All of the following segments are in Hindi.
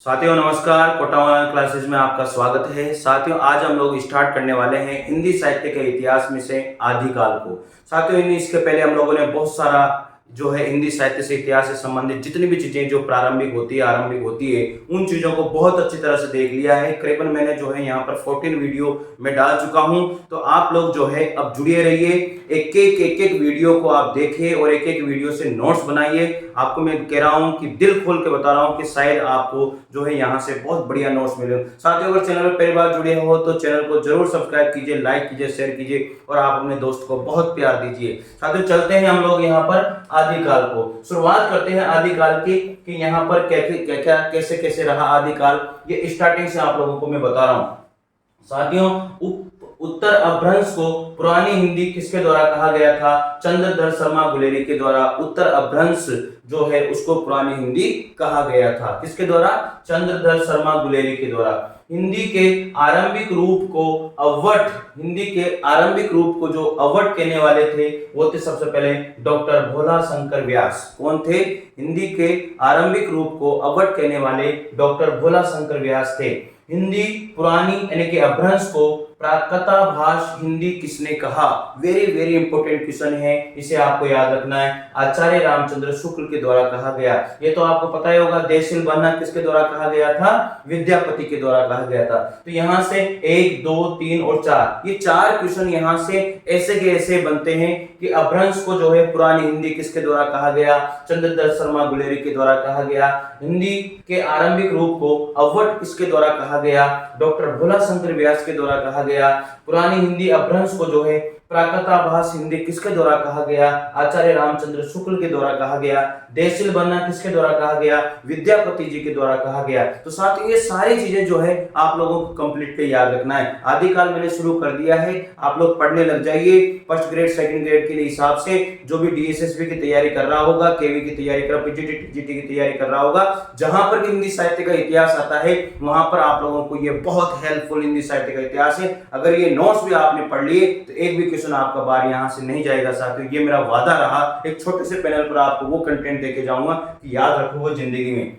साथियों नमस्कार, कोटा ऑनलाइन क्लासेस में आपका स्वागत है। साथियों आज हम लोग स्टार्ट करने वाले हैं हिंदी साहित्य के इतिहास में से आदिकाल को। साथियों इसके पहले हम लोगों ने बहुत सारा जो है हिंदी साहित्य से इतिहास से संबंधित जितनी भी चीजें जो प्रारंभिक होती है आरंभिक होती है उन चीजों को बहुत अच्छी तरह से देख लिया है। करीबन मैंने जो है यहाँ पर 14 वीडियो में डाल चुका हूँ, तो आप लोग जो है अब जुड़े रहिए, एक एक वीडियो को आप देखिए और एक एक वीडियो से नोट्स बनाइए। आपको मैं कह रहा हूं कि दिल खोल के बता रहा हूं कि शायद आपको जो है यहां से बहुत बढ़िया नोट्स मिले। साथियों अगर चैनल पर पहली बार जुड़े हो तो चैनल को जरूर सब्सक्राइब कीजिए, लाइक कीजिए, शेयर कीजिए और आप अपने दोस्त को बहुत प्यार दीजिए। साथियों चलते हैं हम लोग यहाँ पर आदिकाल को शुरुआत करते हैं आदिकाल की कि यहाँ पर कैसे कैसे रहा आदिकाल। ये स्टार्टिंग से आप लोगों को मैं बता रहा हूँ। साथियों उत्तर अपभ्रंश को पुरानी हिंदी किसके द्वारा कहा गया था? चंद्रधर शर्मा गुलेरी के द्वारा उत्तर अपभ्रंश जो है उसको पुरानी हिंदी कहा गया था। किसके द्वारा? चंद्रधर शर्मा गुलेरी के द्वारा। हिंदी के आरंभिक रूप को अवट, हिंदी के आरंभिक रूप को जो अवट कहने वाले थे वो थे सबसे पहले डॉक्टर भोला शंकर व्यास। कौन थे? हिंदी के आरंभिक रूप को अवट कहने वाले डॉक्टर भोला शंकर व्यास थे। हिंदी पुरानी यानी कि अपभ्रंश को प्राकृताभास हिंदी किसने कहा? वेरी वेरी इंपॉर्टेंट क्वेश्चन है, इसे आपको याद रखना है। आचार्य रामचंद्र शुक्ल के द्वारा कहा गया। ये तो आपको पता ही होगा। देशील बनना किसके द्वारा कहा गया था? विद्यापति के द्वारा कहा गया था। तो यहाँ से 1, 2, 3 और 4 ये 4 क्वेश्चन यहाँ से ऐसे के ऐसे बनते हैं कि अपभ्रंश को जो है पुरानी हिंदी किसके द्वारा कहा गया? चंद्रधर शर्मा गुलेरी के द्वारा कहा गया। हिंदी के आरंभिक रूप को अवट किसके द्वारा कहा गया? डॉक्टर भोला शंकर व्यास के द्वारा कहा गया। पुरानी हिंदी अपभ्रंश को जो है प्राकृताभास हिंदी किसके द्वारा कहा गया? आचार्य रामचंद्र शुक्ल के द्वारा कहा गया। देशील बनना किसके द्वारा कहा गया? विद्यापति जी के द्वारा कहा गया। तो साथ ही ये सारी चीजें जो है आप लोगों को कंप्लीट पे याद रखना है। आदिकाल मैंने शुरू कर दिया है, आप लोग पढ़ने लग जाइए। फर्स्ट ग्रेड सेकंड ग्रेड के हिसाब से जो भी डीएसएसबी की तैयारी कर रहा होगा, केवी की तैयारी कर रहा, पीजीटी टीजीटी की तैयारी कर रहा होगा, जहां पर हिंदी साहित्य का इतिहास आता है वहां पर आप लोगों को ये बहुत हेल्पफुल हिंदी साहित्य का इतिहास है। अगर ये नोट्स भी आपने पढ़ लिए तो एक भी क्वेश्चन आपका बार यहां से नहीं जाएगा। साथियों ये मेरा वादा रहा, एक छोटे से पैनल पर आपको वो कंटेंट देके जाऊंगा कि याद रखोगे जिंदगी में।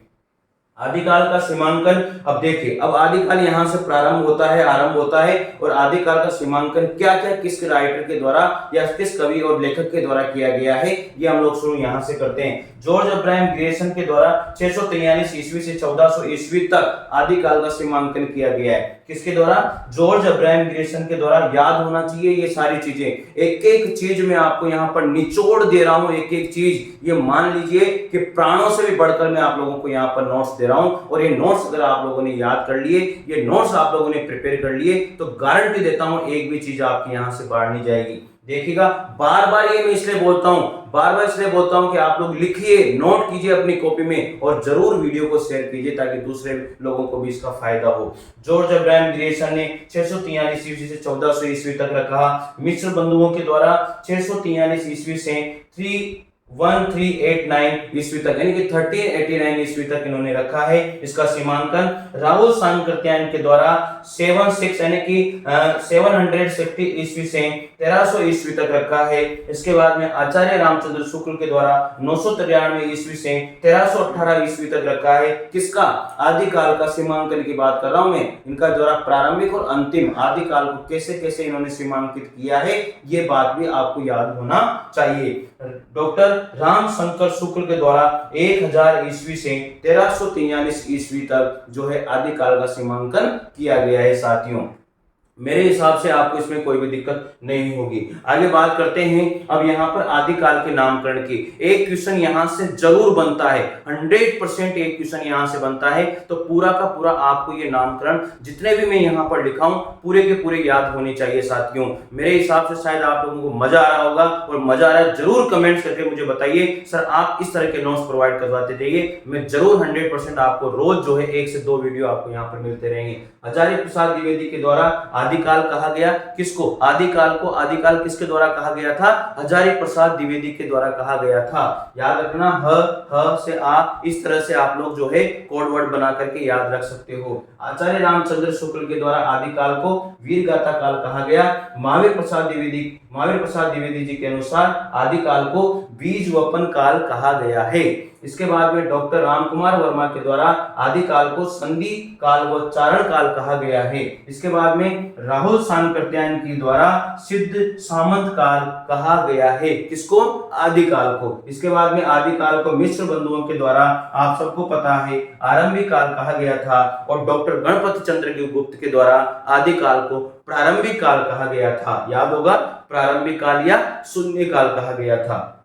आदिकाल का सीमांकन, अब देखिए, अब आदिकाल यहां से प्रारंभ होता है, आरंभ होता है, और आदिकाल का सीमांकन क्या क्या किस राइटर के द्वारा या किस कवि और लेखक के द्वारा किया गया है ये हम लोग शुरू यहां से करते हैं। जॉर्ज अब्राहम ग्रेसन के द्वारा 643 ईस्वी से 1400 ईस्वी तक आदिकाल का सीमांकन किया गया है। किसके द्वारा? जॉर्ज अब्राहम ग्रेसन के द्वारा। याद होना चाहिए ये सारी चीजें, एक एक चीज मैं आपको यहाँ पर निचोड़ दे रहा हूं, एक एक चीज। ये मान लीजिए कि प्राणों से भी बढ़कर मैं आप लोगों को यहाँ पर नोट्स दे रहा हूं, और ये नोट्स अगर आप लोगों ने याद कर लिए, ये नोट्स आप लोगों ने प्रिपेयर कर लिए, तो गारंटी देता हूं एक भी चीज आपकी यहां से बाहर नहीं जाएगी। देखिएगा, बार बार ये मैं इसलिए बोलता हूं, बार बार इसलिए बोलता हूं कि आप लोग लिखिए, नोट कीजिए अपनी कॉपी में और जरूर वीडियो को शेयर कीजिए ताकि दूसरे लोगों को भी इसका फायदा हो। जॉर्ज अब्राहम ग्रेसन ने 643 ईस्वी से 1400 ईस्वी तक रखा। मिश्र बंधुओं के द्वारा 643 ईस्वी से 1389 ईस्वी तक यानी कि 1389 ईस्वी तक इन्होंने रखा है इसका सीमांकन। राहुल सांकृत्यायन के द्वारा 76 यानी कि 760 ईस्वी से 1300 ईस्वी तक रखा है। इसके बाद में आचार्य रामचंद्र शुक्ल के द्वारा 993 ईस्वी से 1318 ईस्वी तक रखा है। किसका? आदिकाल का सीमांकन की बात कर रहा हूं मैं। इनका द्वारा प्रारंभिक और अंतिम आदिकाल को कैसे कैसे इन्होंने सीमांकित किया है ये बात भी आपको याद होना चाहिए। डॉक्टर राम शंकर शुक्ल के द्वारा 1000 ईस्वी से 1343 ईस्वी तक जो है आदिकाल का सीमांकन किया गया है। साथियों मेरे हिसाब से आपको इसमें कोई भी दिक्कत नहीं होगी। आगे बात करते हैं अब यहाँ पर आदिकाल के नामकरण की। एक क्वेश्चन यहाँ से जरूर बनता है, 100% एक क्वेश्चन यहाँ से बनता है। तो पूरा का पूरा आपको ये नामकरण जितने भी मैं यहाँ पर लिखा हूँ पूरे के पूरे याद होने चाहिए। साथियों मेरे हिसाब से शायद आप लोगों को मजा आ रहा होगा, और मजा आ रहा है जरूर कमेंट्स करके मुझे बताइए। सर आप इस तरह के नोट्स प्रोवाइड करवाते रहिए, मैं जरूर 100% आपको रोज जो है 1 से 2 वीडियो आपको यहाँ पर मिलते रहेंगे। आचार्य प्रसाद द्विवेदी के द्वारा आदिकाल कहा गया। किसको? आदिकाल को। आदिकाल किसके द्वारा कहा गया था? आचार्य प्रसाद द्विवेदी के द्वारा कहा गया था। याद रखना, ह से आ, इस तरह से आप लोग जो है कोड वर्ड बना करके याद रख सकते हो। आचार्य रामचंद्र शुक्ल के द्वारा आदिकाल को वीर गाथा काल कहा गया। महावीर प्रसाद द्विवेदी महावीर प्रसाद द्विवेदी जी के अनुसार आदिकाल को बीज वपन काल कहा गया है। इसके बाद में डॉक्टर रामकुमार वर्मा के द्वारा आदिकाल को संधि काल व चारण काल कहा गया है। इसके बाद में राहुल सांकृत्यायन के द्वारा सिद्ध सामंत काल कहा गया है। किसको? आदिकाल को। इसके बाद में आदिकाल को मिश्र बंधुओं के द्वारा आप सबको पता है आरंभिक काल कहा गया था, और डॉक्टर गणपति चंद्र गुप्त के द्वारा आदिकाल को प्रारंभिक काल कहा गया था। याद होगा, प्रारंभिक काल या शून्य काल कहा गया था।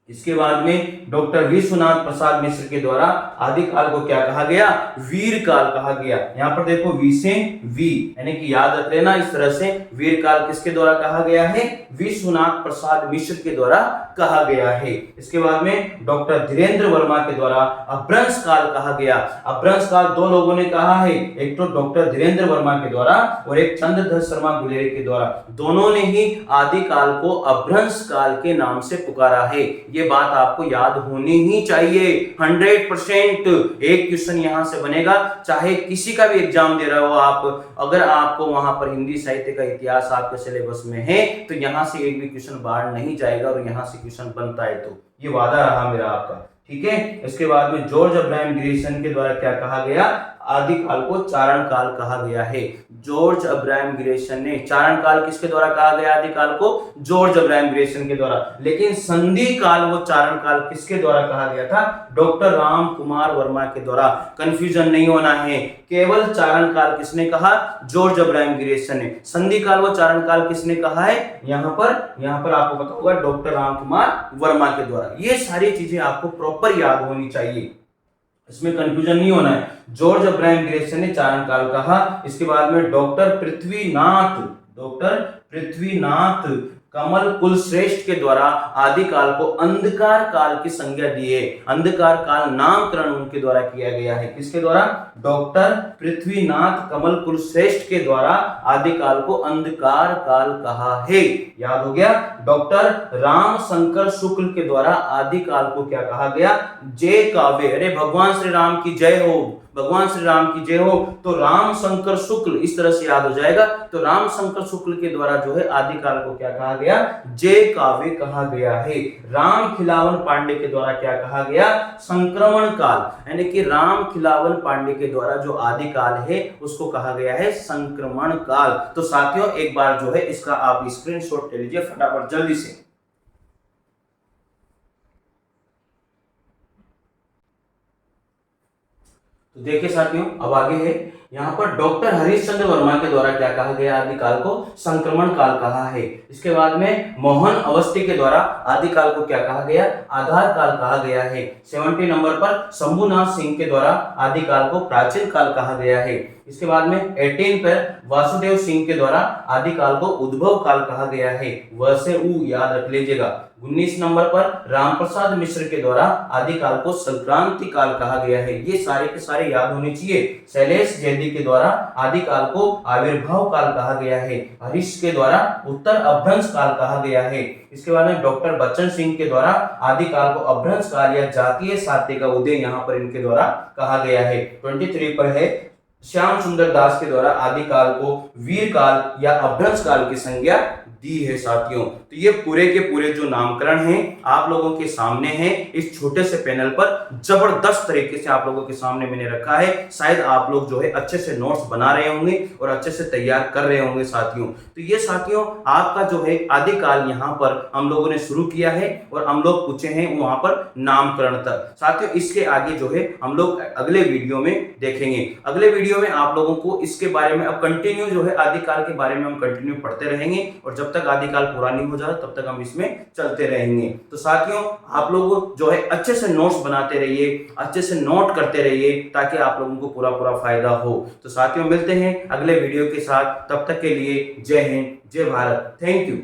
इसके बाद में डॉक्टर विश्वनाथ प्रसाद मिश्र के द्वारा आदिकाल को क्या कहा गया? वीर काल कहा गया। यहाँ पर देखो वी से वी, यानी कि याद रख लेना इस तरह से। वीर काल किसके द्वारा कहा गया है? विश्वनाथ प्रसाद मिश्र के द्वारा कहा गया है। इसके बाद में डॉक्टर धीरेन्द्र वर्मा के द्वारा अपभ्रंश काल कहा गया। अपभ्रंश काल दो लोगों ने कहा है, एक तो डॉक्टर धीरेन्द्र वर्मा के द्वारा और एक चंद्रधर शर्मा गुलेरिया के द्वारा। दोनों ने ही आदिकाल को अपभ्रंश काल के नाम से पुकारा है। ये बात आपको याद होनी ही चाहिए। 100% एक क्वेश्चन यहां से बनेगा, चाहे किसी का भी एग्जाम दे रहे हो आप, अगर आपको वहां पर हिंदी साहित्य का इतिहास आपके सिलेबस में है तो यहां से एक भी क्वेश्चन बाहर नहीं जाएगा, और यहां से क्वेश्चन बनता है तो ये वादा रहा मेरा आपका, ठीक है। इसके बाद में जॉर्ज अब्राहम ग्रेसन के द्वारा क्या कहा गया? आदिकाल को चारण काल कहा गया है। जॉर्ज अब्राहम ग्रेसन ने चारण काल किसके द्वारा कहा गया? आदिकाल को जॉर्ज अब्राहम ग्रेसन के द्वारा। लेकिन संधि काल वो चारण काल किसके द्वारा कहा गया था? डॉक्टर राम कुमार वर्मा के द्वारा। कंफ्यूजन नहीं होना है, केवल चारण काल किसने कहा? जॉर्ज अब्राहम ग्रेसन ने। संधि काल व चारण काल किसने कहा है? यहाँ पर आपको पता होगा डॉक्टर राम कुमार वर्मा के द्वारा। ये सारी चीजें आपको प्रॉपर याद होनी चाहिए, इसमें कंफ्यूजन नहीं होना है। जॉर्ज अब्राहम ग्रेसन ने चारण काल कहा। इसके बाद में डॉक्टर पृथ्वीनाथ कमल कुलश्रेष्ठ के द्वारा आदिकाल को अंधकार काल की संज्ञा दी है। अंधकार काल नामकरण उनके द्वारा किया गया है। किसके द्वारा? डॉक्टर पृथ्वीनाथ कमल कुलश्रेष्ठ के द्वारा आदिकाल को अंधकार काल कहा है। याद हो गया। डॉक्टर राम शंकर शुक्ल के द्वारा आदिकाल को क्या कहा गया? जय काव्य। अरे भगवान श्री राम की जय हो, भगवान श्री राम की जय हो। तो राम शंकर शुक्ल इस तरह से याद हो जाएगा। तो राम शंकर शुक्ल के द्वारा जो है आदिकाल को क्या कहा गया? जय काव्य कहा गया है। राम खिलावन पांडे के द्वारा क्या कहा गया? संक्रमण काल, यानी कि राम खिलावन पांडे के द्वारा जो आदिकाल है उसको कहा गया है संक्रमण काल। तो साथियों एक बार जो है इसका आप स्क्रीनशॉट ले लीजिए फटाफट जल्दी से। तो देखिए साथियों अब आगे है, यहाँ पर डॉक्टर हरिश्चंद्र वर्मा के द्वारा क्या कहा गया? आदिकाल को संक्रमण काल कहा है। इसके बाद में मोहन अवस्थी के द्वारा आदिकाल को क्या कहा गया? आधार काल कहा गया है। 70 नंबर पर शंभुनाथ सिंह के द्वारा आदिकाल को प्राचीन काल कहा गया है। इसके बाद में 18 पर वासुदेव सिंह के द्वारा आदिकाल को उद्भव काल कहा गया है। व से उ याद रख लीजिएगा। 19 नंबर पर रामप्रसाद मिश्र के द्वारा आदिकाल को संक्रांति काल कहा गया है। ये सारे के सारे याद होने चाहिए। शैलेश जैदी के द्वारा आदिकाल को आविर्भाव काल कहा गया है। हरीश के द्वारा उत्तर अपभ्रंश काल कहा गया है। इसके बाद में डॉक्टर बच्चन सिंह के द्वारा आदिकाल को अपभ्रंश काल या जातीय साहित्य का उदय यहाँ पर इनके द्वारा कहा गया है। 23 पर है श्याम सुंदर दास के द्वारा आदिकाल को वीर काल या अपभ्रंश काल की संज्ञा दी है साथियों। तो ये पूरे के पूरे जो नामकरण हैं आप लोगों के सामने हैं इस छोटे से पैनल पर। जबरदस्त तरीके से आप लोगों के सामने मैंने रखा है। शायद आप लोग जो है अच्छे से नोट्स बना रहे होंगे और अच्छे से तैयार कर रहे होंगे साथियों। तो ये साथियों आपका जो है आदिकाल यहाँ पर हम लोगों ने शुरू किया है और हम लोग पूछे हैं वहां पर नामकरण तक। साथियों इसके आगे जो है हम लोग अगले वीडियो में देखेंगे। अगले वीडियो में आप लोगों को इसके बारे में अब कंटिन्यू जो है आदिकाल के बारे में हम कंटिन्यू पढ़ते रहेंगे, और जब तक आदिकाल पूरा नहीं हो जाता तब तक हम इसमें चलते रहेंगे। तो साथियों आप लोग जो है अच्छे से नोट्स बनाते रहिए, अच्छे से नोट करते रहिए ताकि आप लोगों को पूरा पूरा फायदा हो। तो साथियों मिलते हैं अगले वीडियो के साथ, तब तक के लिए जय हिंद जय भारत। Thank you.